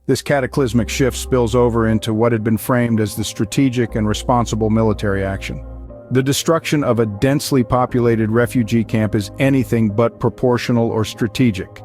This cataclysmic shift spills over into what had been framed as the strategic and responsible military action. The destruction of a densely populated refugee camp is anything but proportional or strategic.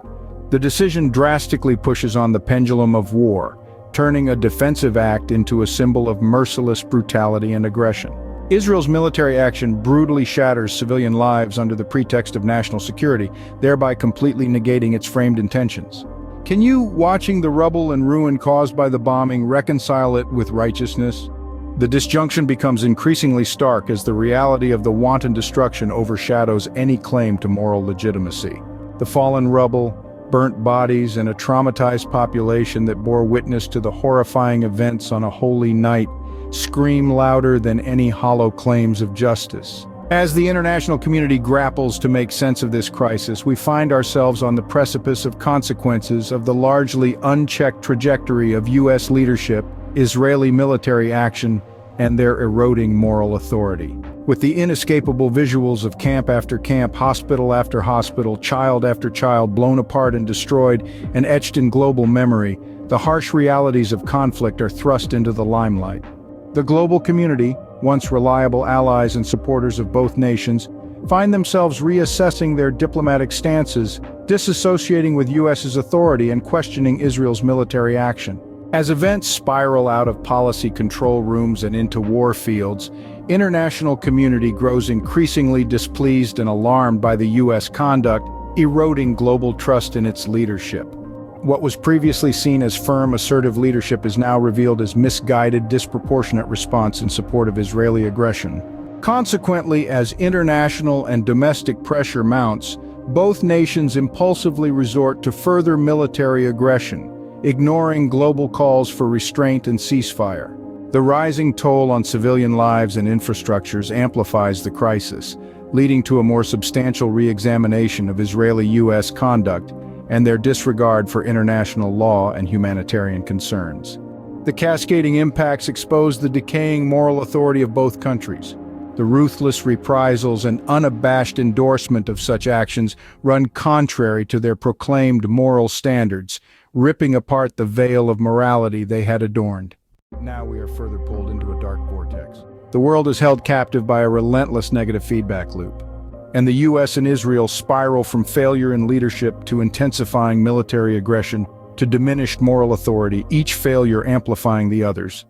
The decision drastically pushes on the pendulum of war, turning a defensive act into a symbol of merciless brutality and aggression. Israel's military action brutally shatters civilian lives under the pretext of national security, thereby completely negating its framed intentions. Can you, watching the rubble and ruin caused by the bombing, reconcile it with righteousness? The disjunction becomes increasingly stark as the reality of the wanton destruction overshadows any claim to moral legitimacy. The fallen rubble, burnt bodies, and a traumatized population that bore witness to the horrifying events on a holy night scream louder than any hollow claims of justice. As the international community grapples to make sense of this crisis, we find ourselves on the precipice of consequences of the largely unchecked trajectory of U.S. leadership, Israeli military action, and their eroding moral authority. With the inescapable visuals of camp after camp, hospital after hospital, child after child blown apart and destroyed and etched in global memory, the harsh realities of conflict are thrust into the limelight. The global community, once reliable allies and supporters of both nations, find themselves reassessing their diplomatic stances, disassociating with U.S.'s authority and questioning Israel's military action. As events spiral out of policy control rooms and into war fields, international community grows increasingly displeased and alarmed by the U.S. conduct, eroding global trust in its leadership. What was previously seen as firm, assertive leadership is now revealed as misguided, disproportionate response in support of Israeli aggression. Consequently, as international and domestic pressure mounts, both nations impulsively resort to further military aggression, ignoring global calls for restraint and ceasefire. The rising toll on civilian lives and infrastructures amplifies the crisis, leading to a more substantial re-examination of Israeli-U.S. conduct and their disregard for international law and humanitarian concerns. The cascading impacts expose the decaying moral authority of both countries. The ruthless reprisals and unabashed endorsement of such actions run contrary to their proclaimed moral standards, ripping apart the veil of morality they had adorned. Now we are further pulled into a dark vortex. The world is held captive by a relentless negative feedback loop, and the U.S. and Israel spiral from failure in leadership to intensifying military aggression to diminished moral authority, each failure amplifying the others.